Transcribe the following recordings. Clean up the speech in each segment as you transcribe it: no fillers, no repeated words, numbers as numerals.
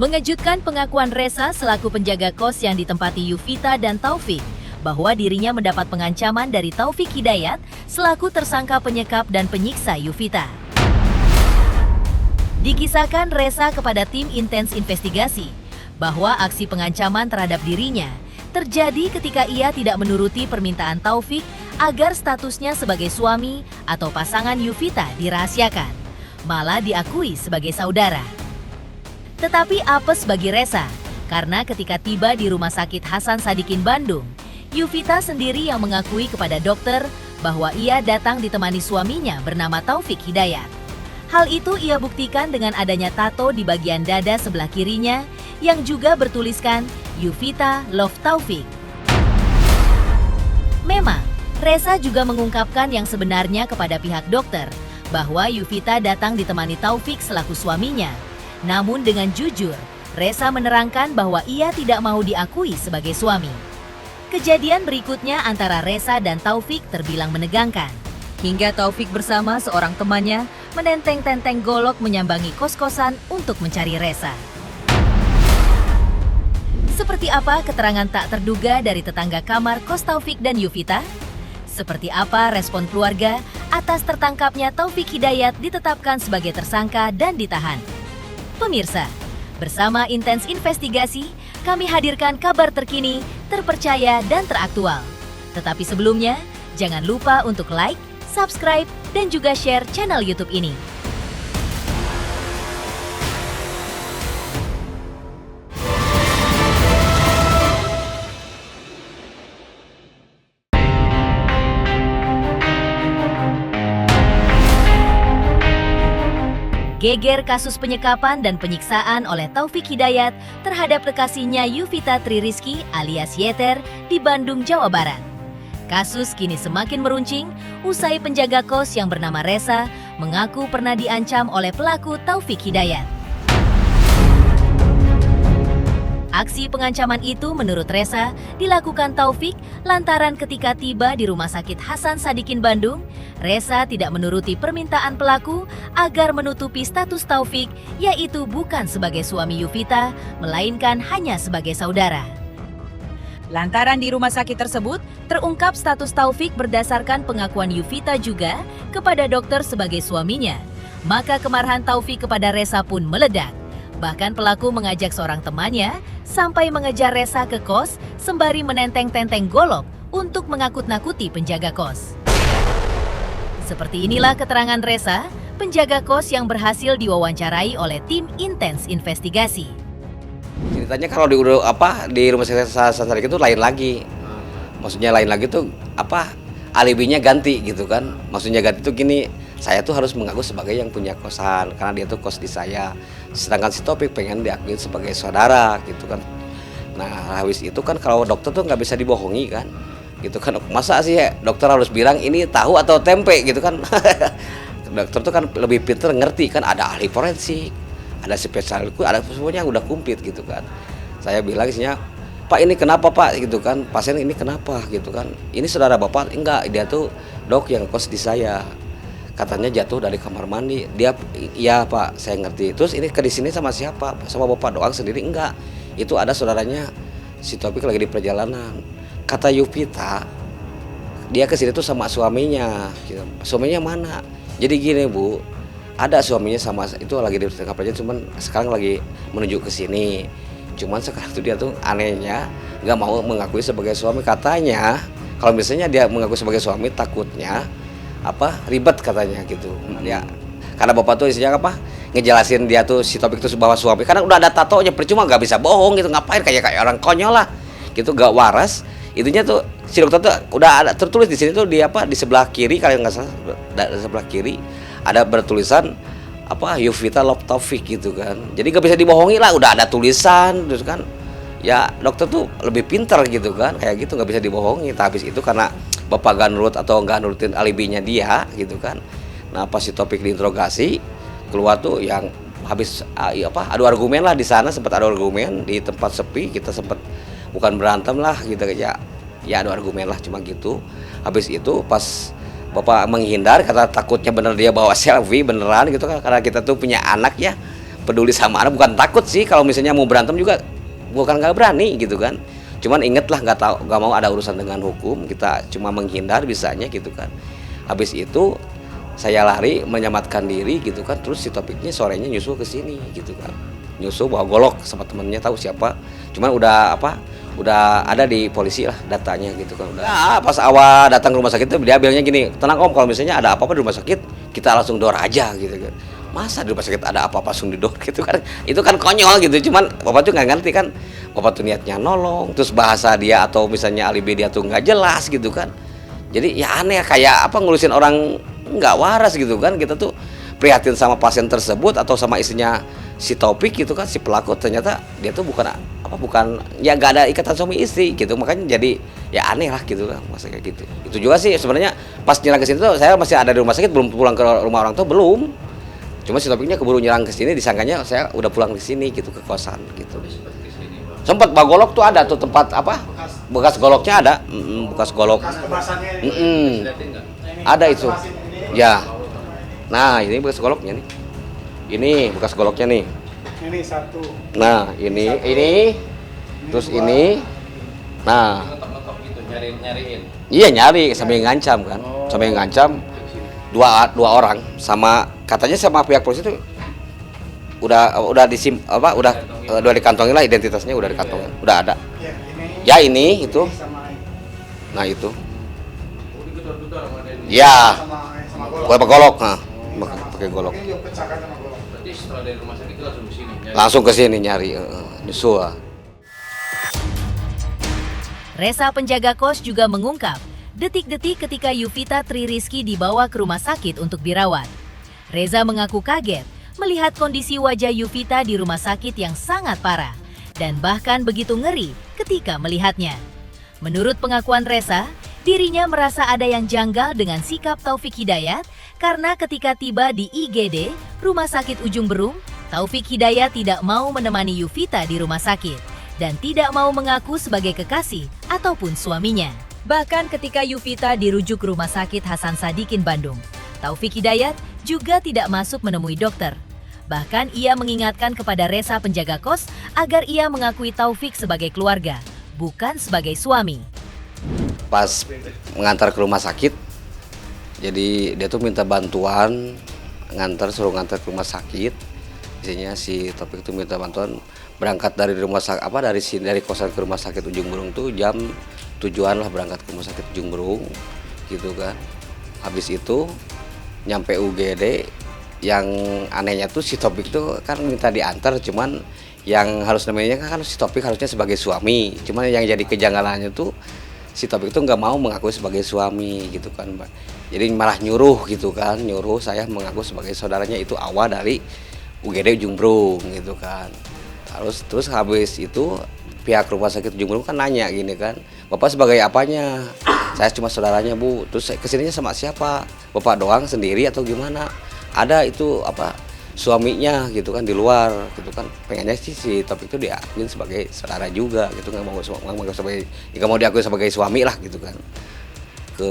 Mengejutkan pengakuan Reza selaku penjaga kos yang ditempati Yuvita dan Taufik bahwa dirinya mendapat pengancaman dari Taufik Hidayat selaku tersangka penyekap dan penyiksa Yuvita. Dikisahkan Reza kepada tim intens investigasi bahwa aksi pengancaman terhadap dirinya terjadi ketika ia tidak menuruti permintaan Taufik agar statusnya sebagai suami atau pasangan Yuvita dirahasiakan, malah diakui sebagai saudara. Tetapi apes bagi Reza, karena ketika tiba di Rumah Sakit Hasan Sadikin Bandung, Yuvita sendiri yang mengakui kepada dokter bahwa ia datang ditemani suaminya bernama Taufik Hidayat. Hal itu ia buktikan dengan adanya tato di bagian dada sebelah kirinya yang juga bertuliskan Yuvita Love Taufik. Memang, Reza juga mengungkapkan yang sebenarnya kepada pihak dokter bahwa Yuvita datang ditemani Taufik selaku suaminya. Namun dengan jujur, Reza menerangkan bahwa ia tidak mau diakui sebagai suami. Kejadian berikutnya antara Reza dan Taufik terbilang menegangkan. Hingga Taufik bersama seorang temannya menenteng-tenteng golok menyambangi kos-kosan untuk mencari Reza. Seperti apa keterangan tak terduga dari tetangga kamar kos Taufik dan Yuvita? Seperti apa respon keluarga atas tertangkapnya Taufik Hidayat ditetapkan sebagai tersangka dan ditahan? Pemirsa, bersama Intens Investigasi, kami hadirkan kabar terkini, terpercaya, dan teraktual. Tetapi sebelumnya, jangan lupa untuk like, subscribe, dan juga share channel YouTube ini. Geger kasus penyekapan dan penyiksaan oleh Taufik Hidayat terhadap kekasihnya Yuvita Tririzky alias Yeter di Bandung, Jawa Barat. Kasus kini semakin meruncing usai penjaga kos yang bernama Reza mengaku pernah diancam oleh pelaku Taufik Hidayat. Aksi pengancaman itu menurut Reza dilakukan Taufik lantaran ketika tiba di Rumah Sakit Hasan Sadikin Bandung, Reza tidak menuruti permintaan pelaku agar menutupi status Taufik, yaitu bukan sebagai suami Yuvita, melainkan hanya sebagai saudara. Lantaran di rumah sakit tersebut, terungkap status Taufik berdasarkan pengakuan Yuvita juga kepada dokter sebagai suaminya. Maka kemarahan Taufik kepada Reza pun meledak. Bahkan pelaku mengajak seorang temannya sampai mengejar Reza ke kos sembari menenteng-tenteng golok untuk mengakut-nakuti penjaga kos. Seperti inilah keterangan Reza, penjaga kos yang berhasil diwawancarai oleh tim intens investigasi. Ceritanya kalau di rumah sakit Hasan Sadikin itu lain lagi. Maksudnya lain lagi tuh alibinya ganti gitu kan. Maksudnya ganti tuh gini, saya tuh harus mengaku sebagai yang punya kosan karena dia tuh kos di saya. Sedangkan si Taufik pengen diakui sebagai saudara gitu kan. Nah habis itu kan kalau dokter tuh nggak bisa dibohongi kan, gitu kan. Masa sih dokter harus bilang ini tahu atau tempe gitu kan. Dokter tuh kan lebih pintar ngerti kan, ada ahli forensik, ada spesialis, ada semuanya udah komplit gitu kan. Saya bilang isinya, Pak ini kenapa Pak gitu kan, pasien ini kenapa gitu kan. Ini saudara Bapak? Enggak, dia tuh dok yang kos di saya. Katanya jatuh dari kamar mandi. Dia, iya Pak, saya ngerti. Terus ini ke di sini sama siapa? Sama Bapak doang sendiri? Enggak. Itu ada saudaranya si Taufik lagi di perjalanan. Kata Yuvita, dia ke sini tuh sama suaminya. Gitu. Suaminya mana? Jadi gini Bu, ada suaminya sama itu lagi di perjalanan, cuman sekarang lagi menuju ke sini. Cuman sekarang tuh dia tuh anehnya nggak mau mengakui sebagai suami. Katanya kalau misalnya dia mengaku sebagai suami takutnya ribet katanya gitu ya, karena Bapak tuh isinya ngejelasin dia tuh si Taufik itu bahwa suami karena udah ada tatonya, percuma nggak bisa bohong gitu, ngapain kayak orang konyol lah gitu, gak waras. Itunya tuh si dokter tuh udah ada tertulis di sini tuh di sebelah kiri, kalau nggak salah sebelah kiri ada bertulisan Yuvita Love Taufik gitu kan. Jadi nggak bisa dibohongi lah, udah ada tulisan terus kan. Ya dokter tuh lebih pintar gitu kan, kayak gitu nggak bisa dibohongi. Tapi habis itu karena Bapak gak nurut atau nggak nurutin alibinya dia gitu kan. Nah pas si Taufik diinterogasi keluar tuh yang habis adu argumen lah di sana, sempat adu argumen di tempat sepi, kita sempat bukan berantem lah gitu ya adu argumen lah cuma gitu. Habis itu pas Bapak menghindar, kata takutnya bener dia bawa selfie beneran gitu kan, karena kita tuh punya anak ya, peduli sama anak, bukan takut sih, kalau misalnya mau berantem juga bukan nggak berani gitu kan. Cuman ingetlah nggak mau ada urusan dengan hukum, kita cuma menghindar bisanya gitu kan. Habis itu saya lari menyelamatkan diri gitu kan, terus si Topiknya sorenya nyusul ke sini gitu kan, nyusul bawa golok sama temennya, tahu siapa, cuman udah ada di polisi lah datanya gitu kan. Udah pas awal datang ke rumah sakit itu dia bilangnya gini, tenang om, kalau misalnya ada apa-apa di rumah sakit kita langsung door aja gitu kan. Masa di rumah sakit ada apa-apa langsung di door gitu kan, itu kan konyol gitu. Cuman bapak tuh nggak ngerti kan, bapak tuh niatnya nolong, terus bahasa dia atau misalnya alibi dia tuh nggak jelas gitu kan. Jadi ya aneh, kayak apa ngurusin orang nggak waras gitu kan. Kita tuh prihatin sama pasien tersebut atau sama istrinya si Topik gitu kan, si pelaku, ternyata dia tuh bukan ya nggak ada ikatan suami istri gitu. Makanya jadi ya aneh lah gitu kan, masa kayak gitu. Itu juga sih sebenarnya pas nyerang ke sini tuh saya masih ada di rumah sakit, belum pulang ke rumah orang tuh belum. Cuma si Topiknya keburu nyerang ke sini, disangkanya saya udah pulang di sini gitu ke kosan gitu. Sempat bawa golok tuh, ada tuh tempat bekas goloknya ada, bekas golok. Ada itu. Ya. Nah, ini bekas goloknya nih. Ini bekas goloknya nih. Ini satu. Nah, ini. Terus ini. Nah. Nyariin. Iya, nyari sambil ngancam kan. Sambil ngancam dua orang, sama katanya sama pihak polisi itu udah dikantongin lah, identitasnya udah dikantongin. Udah ada. Ya, ini itu. Nah, itu. Ya. Pakai golok, pakai golok. Berarti setelah dari rumah sakit itu langsung ke sini. Langsung ke sini nyari, nyusul. Resa penjaga kos juga mengungkap detik-detik ketika Yuvita Tri Rizky dibawa ke rumah sakit untuk dirawat. Reza mengaku kaget melihat kondisi wajah Yuvita di rumah sakit yang sangat parah dan bahkan begitu ngeri ketika melihatnya. Menurut pengakuan Reza, dirinya merasa ada yang janggal dengan sikap Taufik Hidayat karena ketika tiba di IGD Rumah Sakit Ujung Berung, Taufik Hidayat tidak mau menemani Yuvita di rumah sakit dan tidak mau mengaku sebagai kekasih ataupun suaminya. Bahkan ketika Yuvita dirujuk ke Rumah Sakit Hasan Sadikin Bandung, Taufik Hidayat juga tidak masuk menemui dokter. Bahkan ia mengingatkan kepada Resa penjaga kos agar ia mengakui Taufik sebagai keluarga, bukan sebagai suami. Pas mengantar ke rumah sakit, jadi dia tuh minta bantuan suruh ngantar ke rumah sakit. Isinya si Taufik itu minta bantuan berangkat dari rumah sakit dari kosan ke rumah sakit Ujung Berung tuh jam 7-an lah, berangkat ke rumah sakit Ujung Berung gitu kan. Habis itu nyampe UGD, yang anehnya tuh si Taufik tuh kan minta diantar, cuman yang harus namanya kan si Taufik harusnya sebagai suami, cuman yang jadi kejanggalannya tuh si Taufik tuh nggak mau mengaku sebagai suami gitu kan, Mbak. Jadi malah nyuruh gitu kan, nyuruh saya mengaku sebagai saudaranya, itu awal dari UGD Ujung Berung gitu kan. Terus habis itu pihak rumah sakit Ujung Berung kan nanya gini kan, Bapak sebagai apanya? Saya cuma saudaranya Bu. Terus kesininya sama siapa? Bapak doang sendiri atau gimana? Ada itu suaminya gitu kan di luar gitu kan. Pengennya sih si Topik itu diakuin sebagai saudara juga gitu, nggak mau diakui sebagai suami lah gitu kan.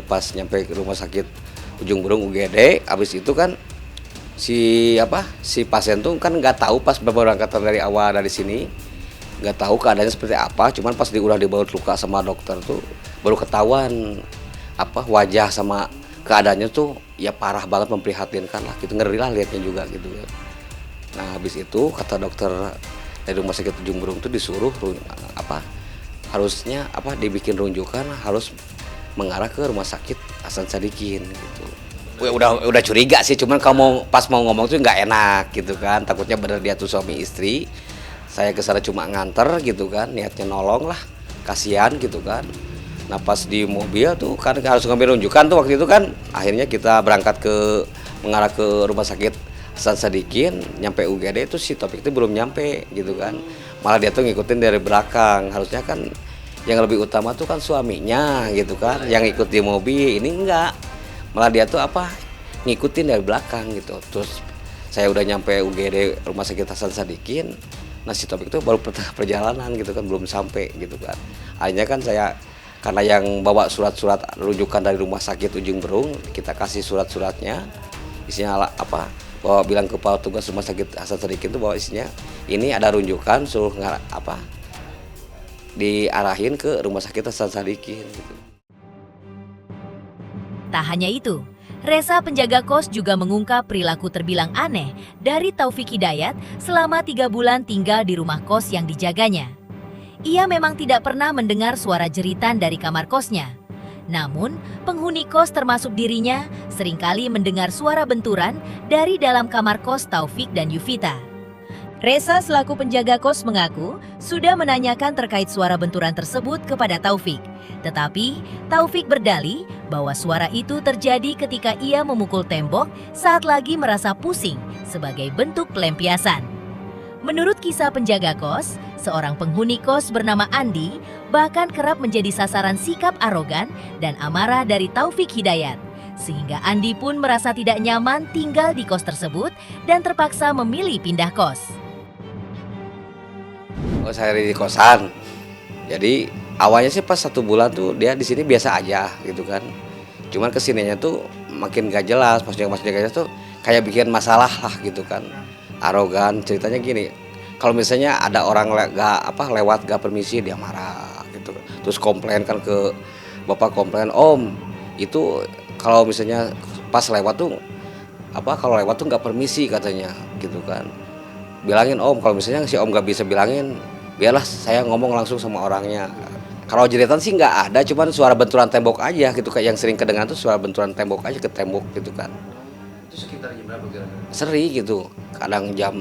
Pas nyampe ke rumah sakit Ujung Berung UGD, habis itu kan si pasien tuh kan nggak tahu pas berangkatan dari awal dari sini, nggak tahu keadaannya seperti apa. Cuman pas udah dibaut luka sama dokter tuh baru ketahuan wajah sama keadaannya tuh ya parah banget, memprihatinkan lah gitu, ngeri lah liatnya juga gitu. Nah habis itu kata dokter dari rumah sakit Ujung Berung tuh disuruh harusnya dibikin rujukan, harus mengarah ke rumah sakit Hasan Sadikin gitu. Udah curiga sih, cuman pas mau ngomong tuh nggak enak gitu kan, takutnya bener dia tuh suami istri. Saya kesana cuma nganter gitu kan, niatnya nolong lah, kasihan gitu kan. Nah pas di mobil tuh kan harus ngambil rujukan tuh waktu itu kan, akhirnya kita berangkat mengarah ke rumah sakit Hasan Sadikin. Nyampe UGD itu si Topik itu belum nyampe gitu kan, malah dia tuh ngikutin dari belakang. Harusnya kan yang lebih utama tuh kan suaminya gitu kan, yang ikut di mobil. Ini enggak, malah dia tuh ngikutin dari belakang gitu. Terus saya udah nyampe UGD Rumah Sakit Hasan Sadikin, nah si Topik itu baru perjalanan gitu kan, belum sampai gitu kan. Akhirnya kan saya, karena yang bawa surat-surat rujukan dari Rumah Sakit Ujung Berung, kita kasih surat-suratnya, isinya Bawa bilang ke Pak tugas rumah sakit Hasan Sadikin itu bahwa isinya ini ada runjukan suruh diarahin ke rumah sakit Hasan Sadikin gitu. Tak hanya itu, Resa penjaga kos juga mengungkap perilaku terbilang aneh dari Taufik Hidayat selama 3 bulan tinggal di rumah kos yang dijaganya. Ia memang tidak pernah mendengar suara jeritan dari kamar kosnya. Namun, penghuni kos termasuk dirinya seringkali mendengar suara benturan dari dalam kamar kos Taufik dan Yuvita. Resa selaku penjaga kos mengaku sudah menanyakan terkait suara benturan tersebut kepada Taufik. Tetapi, Taufik berdalih bahwa suara itu terjadi ketika ia memukul tembok saat lagi merasa pusing sebagai bentuk pelampiasan. Menurut kisah penjaga kos, seorang penghuni kos bernama Andi bahkan kerap menjadi sasaran sikap arogan dan amarah dari Taufik Hidayat. Sehingga Andi pun merasa tidak nyaman tinggal di kos tersebut dan terpaksa memilih pindah kos. Oh, saya di kosan. Jadi awalnya sih pas 1 bulan tuh dia di sini biasa aja gitu kan. Cuman kesininya tuh makin gak jelas, maksudnya gak jelas tuh kayak bikin masalah lah gitu kan. Arogan, ceritanya gini. Kalau misalnya ada orang lewat gak permisi dia marah gitu. Terus komplain kan ke bapak, komplain, "Om, itu kalau misalnya pas lewat tuh kalau lewat tuh gak permisi," katanya gitu kan. Bilangin, "Om, kalau misalnya si Om gak bisa bilangin, biarlah saya ngomong langsung sama orangnya." Kalau jeritan sih nggak ada, cuman suara benturan tembok aja gitu, kayak yang sering kedengaran tuh suara benturan tembok aja ke tembok gitu kan. Itu sekitar jam berapa kira-kira? Sering gitu, kadang jam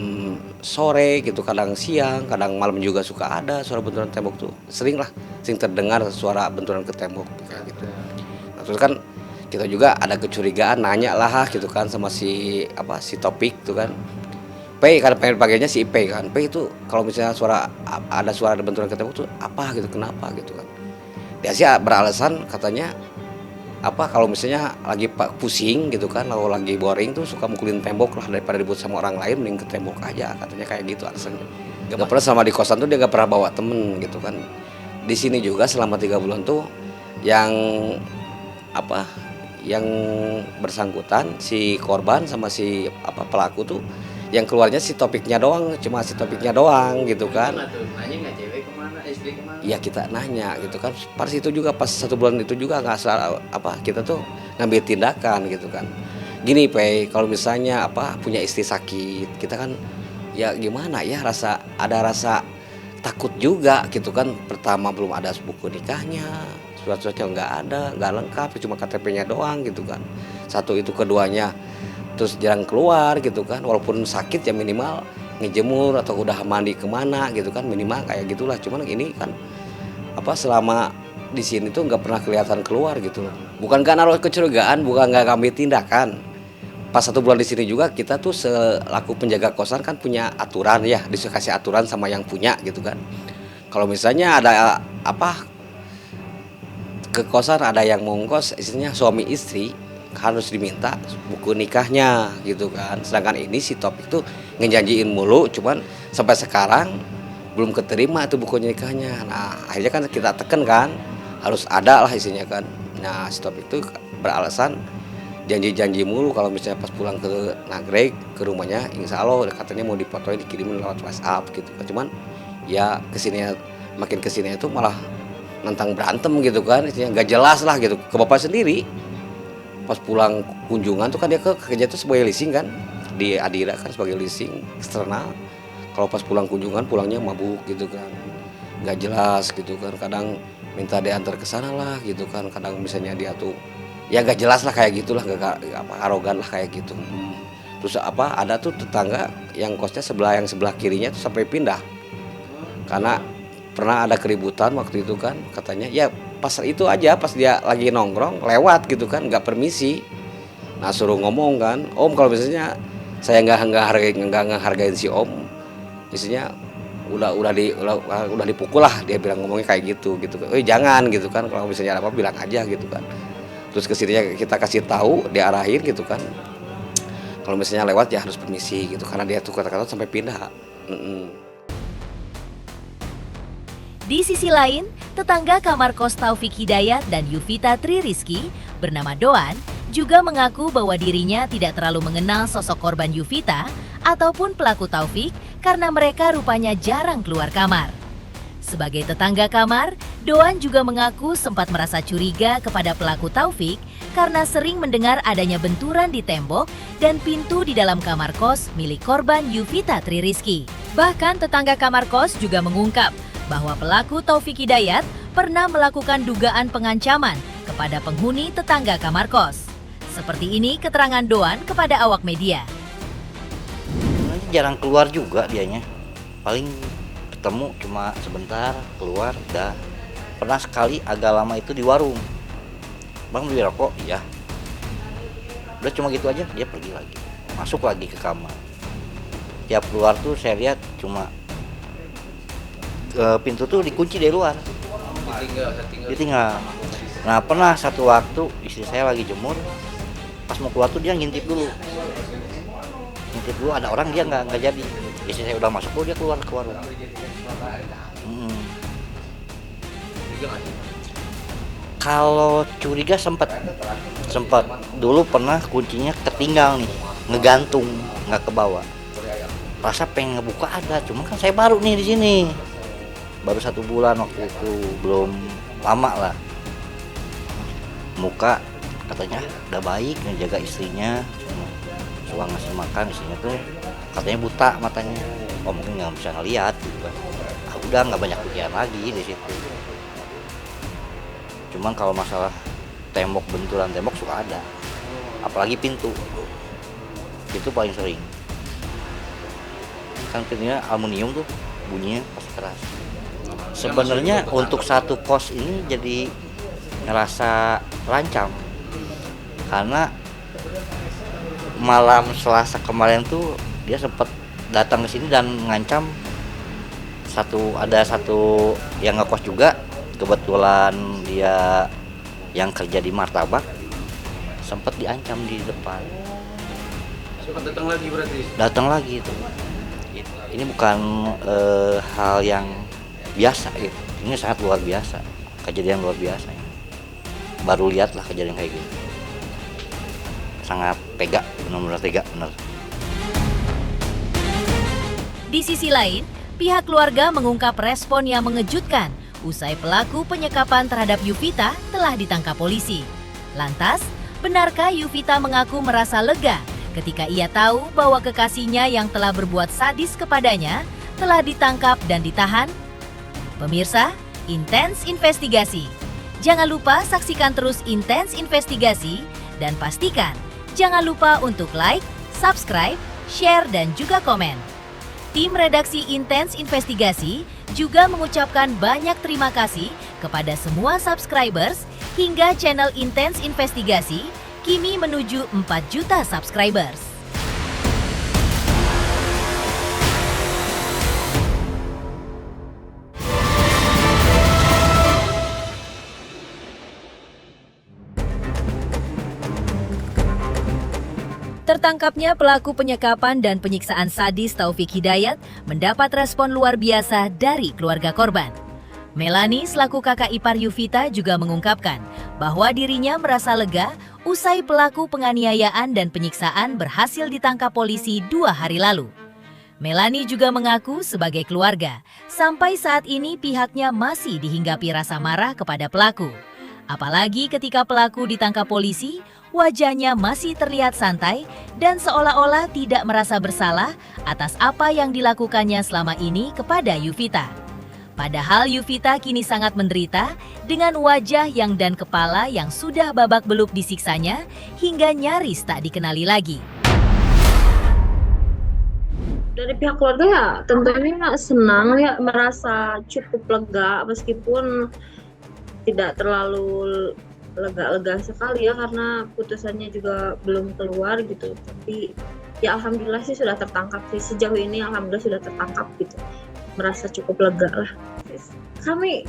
sore gitu, kadang siang, kadang malam juga suka ada suara benturan tembok tuh. Sering terdengar suara benturan ke tembok kayak gitu. Nah, terus kan kita juga ada kecurigaan, nanya lah gitu kan sama si Topik tuh kan. P, karena pengen pakainya si P kan. P itu kalau misalnya ada suara benturan ke tembok tuh apa gitu, kenapa gitu kan. Dia sih beralasan katanya kalau misalnya lagi pusing gitu kan, kalau lagi boring tuh suka mukulin tembok lah, daripada dibuat sama orang lain mending ke tembok aja, katanya kayak gitu alasannya. Gak pernah selama di kosan tuh dia gak pernah bawa temen gitu kan. Di sini juga selama 3 bulan tuh yang bersangkutan si korban sama si pelaku tuh yang keluarnya si Topiknya doang, cuma si Topiknya doang gitu kan. Nanya nggak cewek kemana, istri kemana? Ya kita nanya gitu kan. Pas 1 bulan itu juga nggak salah kita tuh ngambil tindakan gitu kan. Gini kalau misalnya punya istri sakit, kita kan ya gimana ya, ada rasa takut juga gitu kan. Pertama belum ada buku nikahnya, surat-suratnya nggak lengkap, cuma KTP-nya doang gitu kan. Satu itu, keduanya terus jarang keluar gitu kan, walaupun sakit ya minimal ngejemur atau udah mandi kemana gitu kan, minimal kayak gitulah. Cuman ini kan selama di sini tuh nggak pernah kelihatan keluar gitu loh. Bukan karena kecurigaan, bukan nggak ambil tindakan. Pas 1 bulan di sini juga kita tuh selaku penjaga kosan kan punya aturan ya, dikasih aturan sama yang punya gitu kan. Kalau misalnya ada ke kosan ada yang mau ngkos, istilahnya suami istri, harus diminta buku nikahnya gitu kan. Sedangkan ini si Topik tuh ngejanjiin mulu, cuman sampai sekarang belum keterima itu buku nikahnya. Nah akhirnya kan kita teken kan, harus ada lah isinya kan. Nah si Topik tuh beralasan janji-janji mulu kalau misalnya pas pulang ke Nagreg, ke rumahnya, insya Allah katanya mau difotoin dikirimin lewat WhatsApp gitu kan. Cuman ya makin kesini itu malah nantang berantem gitu kan, isinya nggak jelas lah gitu ke bapak sendiri. Pas pulang kunjungan tuh kan dia kerja tuh sebagai leasing kan, di Adira kan sebagai leasing eksternal. Kalau pas pulang kunjungan pulangnya mabuk gitu kan, nggak jelas gitu kan. Kadang minta diantar ke sana lah gitu kan. Kadang misalnya dia tuh ya nggak jelas lah kayak gitulah, nggak arogan lah kayak gitu. Terus ada tuh tetangga yang kosnya yang sebelah kirinya tuh sampai pindah karena pernah ada keributan waktu itu kan, katanya ya pas itu aja, pas dia lagi nongkrong lewat gitu kan, nggak permisi. Nah suruh ngomong kan, "Om, kalau misalnya saya nggak ngehargain si Om, isinya udah dipukul lah," dia bilang, ngomongnya kayak gitu. Jangan gitu kan, kalau misalnya ada apa bilang aja gitu kan. Terus kesininya kita kasih tahu, diarahin gitu kan, kalau misalnya lewat ya harus permisi gitu, karena dia tuh kata-kata sampai pindah. Di sisi lain, tetangga kamar kos Taufik Hidayat dan Yuvita Tri Rizky bernama Doan juga mengaku bahwa dirinya tidak terlalu mengenal sosok korban Yuvita ataupun pelaku Taufik karena mereka rupanya jarang keluar kamar. Sebagai tetangga kamar, Doan juga mengaku sempat merasa curiga kepada pelaku Taufik karena sering mendengar adanya benturan di tembok dan pintu di dalam kamar kos milik korban Yuvita Tri Rizky. Bahkan tetangga kamar kos juga mengungkap bahwa pelaku Taufik Hidayat pernah melakukan dugaan pengancaman kepada penghuni tetangga kamar kos. Seperti ini keterangan Doan kepada awak media. Nanti jarang keluar juga dianya. Paling ketemu cuma sebentar, keluar udah. Pernah sekali agak lama itu di warung. Bang beli rokok? Iya. Udah cuma gitu aja, dia pergi lagi. Masuk lagi ke kamar. Tiap keluar tuh saya lihat cuma pintu tuh dikunci dari luar. Ditinggal. Nah pernah satu waktu istri saya lagi jemur, pas mau keluar tuh dia ngintip dulu. Ngintip dulu ada orang, dia nggak jadi. Istri saya udah masuk, dia keluar ke warung. Kalau curiga sempat dulu pernah kuncinya ketinggal nih, ngegantung nggak ke bawah. Rasa pengen ngebuka ada, cuma kan saya baru nih di sini, baru 1 bulan waktu itu, belum lama lah. Muka katanya udah baik, ngejaga istrinya, suka ngasih makan istrinya tuh katanya buta matanya, oh mungkin nggak bisa ngeliat gitu kan. Udah nggak banyak pikiran lagi di situ. Cuman kalau masalah tembok, benturan tembok suka ada, apalagi pintu paling sering. Kan pintunya aluminium tuh, bunyinya pasti keras. Sebenarnya untuk satu kos ini jadi ngerasa terancam karena malam Selasa kemarin tuh dia sempat datang ke sini dan ngancam ada satu yang ngekos juga, kebetulan dia yang kerja di martabak, sempat diancam di depan. Sempat datang lagi berarti? Datang lagi itu. Ini bukan hal yang biasa gitu. Ini sangat luar biasa, kejadian luar biasa. Baru lihatlah kejadian kayak gini. Sangat tega, benar-benar tega, benar. Di sisi lain, pihak keluarga mengungkap respon yang mengejutkan usai pelaku penyekapan terhadap Yuvita telah ditangkap polisi. Lantas, benarkah Yuvita mengaku merasa lega ketika ia tahu bahwa kekasihnya yang telah berbuat sadis kepadanya telah ditangkap dan ditahan? Pemirsa, Intens Investigasi. Jangan lupa saksikan terus Intens Investigasi dan pastikan jangan lupa untuk like, subscribe, share, dan juga komen. Tim redaksi Intens Investigasi juga mengucapkan banyak terima kasih kepada semua subscribers hingga channel Intens Investigasi kini menuju 4 juta subscribers. Tertangkapnya pelaku penyekapan dan penyiksaan sadis Taufik Hidayat mendapat respon luar biasa dari keluarga korban. Melani selaku kakak ipar Yuvita juga mengungkapkan bahwa dirinya merasa lega usai pelaku penganiayaan dan penyiksaan berhasil ditangkap polisi 2 hari lalu. Melani juga mengaku sebagai keluarga, sampai saat ini pihaknya masih dihinggapi rasa marah kepada pelaku. Apalagi ketika pelaku ditangkap polisi, wajahnya masih terlihat santai dan seolah-olah tidak merasa bersalah atas apa yang dilakukannya selama ini kepada Yuvita. Padahal Yuvita kini sangat menderita dengan wajah dan kepala yang sudah babak belur disiksanya hingga nyaris tak dikenali lagi. Dari pihak keluarga ya tentunya senang ya, merasa cukup lega meskipun tidak terlalu lega sekali ya karena putusannya juga belum keluar gitu, tapi ya alhamdulillah sih sudah tertangkap sih, sejauh ini alhamdulillah sudah tertangkap gitu, merasa cukup lega lah. Kami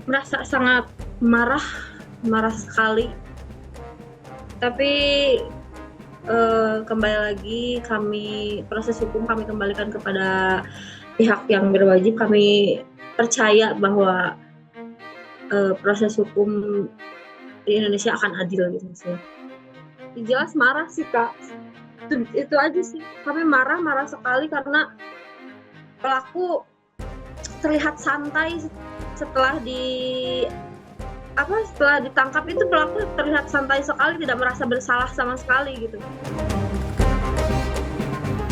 merasa sangat marah sekali, tapi kembali lagi proses hukum kami kembalikan kepada pihak yang berwajib. Kami percaya bahwa proses hukum di Indonesia akan adil gitu sih. jelas marah sih Kak. Itu aja sih. Kami marah sekali karena pelaku terlihat santai setelah ditangkap itu pelaku terlihat santai sekali, tidak merasa bersalah sama sekali gitu.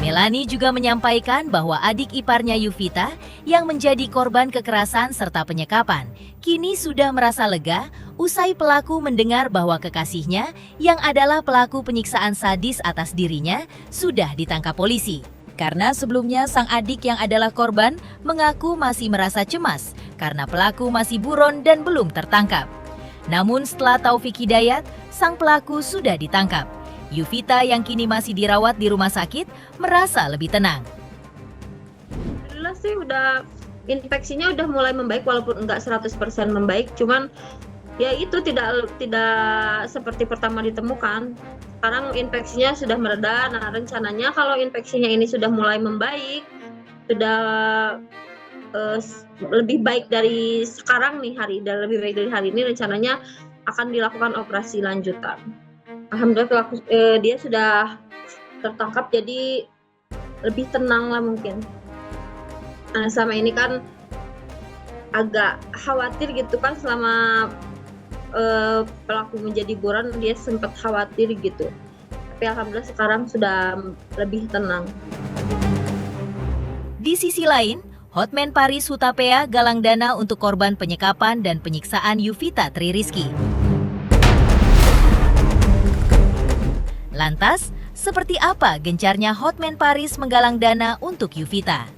Melani juga menyampaikan bahwa adik iparnya Yuvita yang menjadi korban kekerasan serta penyekapan kini sudah merasa lega usai pelaku mendengar bahwa kekasihnya yang adalah pelaku penyiksaan sadis atas dirinya sudah ditangkap polisi. Karena sebelumnya sang adik yang adalah korban mengaku masih merasa cemas karena pelaku masih buron dan belum tertangkap. Namun setelah Taufik Hidayat, sang pelaku sudah ditangkap. Yuvita yang kini masih dirawat di rumah sakit merasa lebih tenang. Alhamdulillah sih infeksinya udah mulai membaik walaupun enggak 100% membaik, cuman ya itu tidak seperti pertama ditemukan. Sekarang infeksinya sudah mereda. Nah, rencananya kalau infeksinya ini sudah mulai membaik, sudah lebih baik dari sekarang nih lebih baik dari hari ini, rencananya akan dilakukan operasi lanjutan. Alhamdulillah dia sudah tertangkap, jadi lebih tenang lah mungkin. Nah, selama ini kan agak khawatir gitu kan, selama pelaku menjadi buron dia sempat khawatir gitu. Tapi alhamdulillah sekarang sudah lebih tenang. Di sisi lain, Hotman Paris Hutapea galang dana untuk korban penyekapan dan penyiksaan Yuvita Tri Rizky. Lantas, seperti apa gencarnya Hotman Paris menggalang dana untuk Yuvita?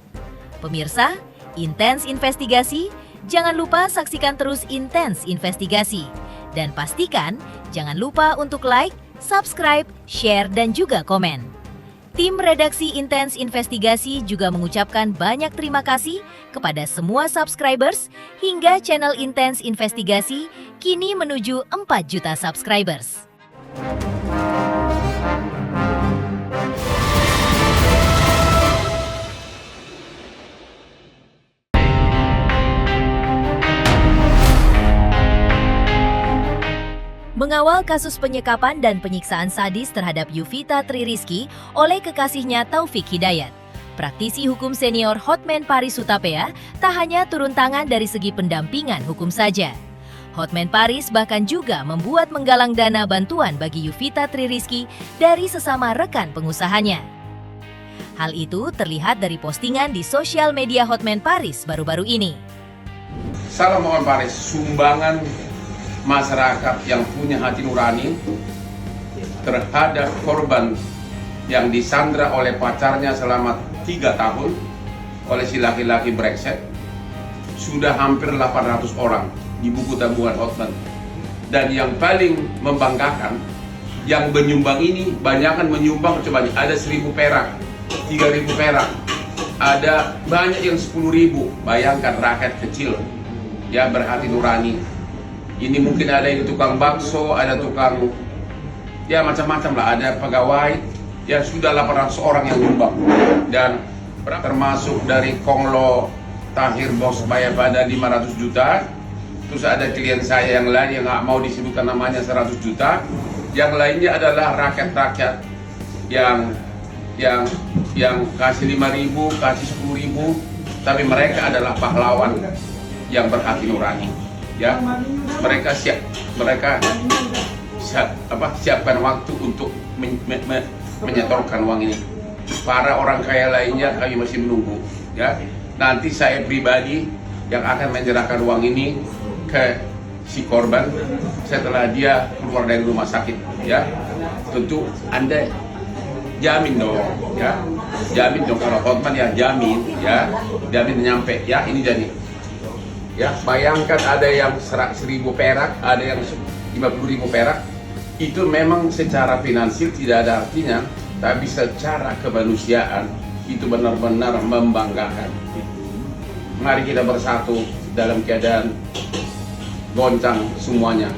Pemirsa, Intens Investigasi, jangan lupa saksikan terus Intens Investigasi. Dan pastikan jangan lupa untuk like, subscribe, share, dan juga komen. Tim redaksi Intens Investigasi juga mengucapkan banyak terima kasih kepada semua subscribers hingga channel Intens Investigasi kini menuju 4 juta subscribers. Mengawal kasus penyekapan dan penyiksaan sadis terhadap Yuvita Tri Rizky oleh kekasihnya Taufik Hidayat, praktisi hukum senior Hotman Paris Hutapea tak hanya turun tangan dari segi pendampingan hukum saja. Hotman Paris bahkan juga membuat menggalang dana bantuan bagi Yuvita Tri Rizky dari sesama rekan pengusahanya. Hal itu terlihat dari postingan di sosial media Hotman Paris baru-baru ini. Salam Hotman Paris, sumbangan masyarakat yang punya hati nurani terhadap korban yang disandra oleh pacarnya selama 3 tahun oleh si laki-laki brengsek sudah hampir 800 orang di buku tabungan Hotman. Dan yang paling membanggakan, yang menyumbang ini banyakan menyumbang, coba ada 1.000 perak, 3.000 perak, ada banyak yang 10.000. Bayangkan rakyat kecil yang berhati nurani. Ini mungkin ada yang tukang bakso, ada tukang, ya macam-macam lah, ada pegawai, ya sudah 800 orang yang nyumbang. Dan termasuk dari Konglo Tahir Bos Bayabada 500 juta, terus ada klien saya yang lain yang nggak mau disebutkan namanya 100 juta, yang lainnya adalah rakyat-rakyat yang kasih 5.000, kasih 10.000, tapi mereka adalah pahlawan yang berhati nurani. Ya, mereka siapkan waktu untuk menyetorkan uang ini. Para orang kaya lainnya kami masih menunggu. Ya, nanti saya pribadi yang akan menyerahkan uang ini ke si korban setelah dia keluar dari rumah sakit. Ya, tentu Anda jamin dong, ya, jamin dong kalau Hotman ya jamin nyampe. Ya, ini jadi. Ya, bayangkan ada yang 1.000 perak, ada yang 50.000 perak. Itu memang secara finansial tidak ada artinya, tapi secara kemanusiaan itu benar-benar membanggakan. Mari kita bersatu dalam keadaan goncang semuanya,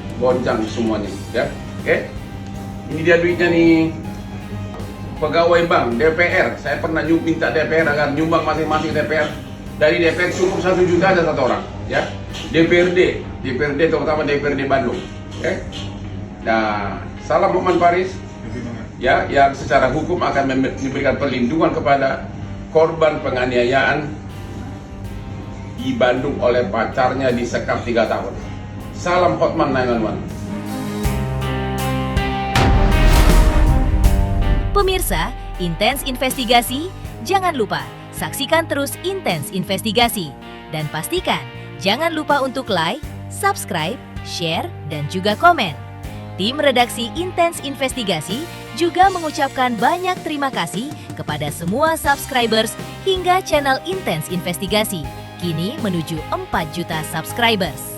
ya. Oke? Ini dia duitnya nih. Pegawai bank, DPR, saya pernah minta DPR agar nyumbang masing-masing DPR. Dari DPR cukup 1 juta ada 1 orang, ya. DPRD terutama DPRD Bandung. Oke. Nah, salam Hotman Paris. ya, yang secara hukum akan memberikan perlindungan kepada korban penganiayaan di Bandung oleh pacarnya disekap 3 tahun. Salam Hotman 911. Pemirsa, Intens Investigasi, jangan lupa saksikan terus Intens Investigasi. Dan pastikan jangan lupa untuk like, subscribe, share, dan juga komen. Tim redaksi Intens Investigasi juga mengucapkan banyak terima kasih kepada semua subscribers hingga channel Intens Investigasi. Kini menuju 4 juta subscribers.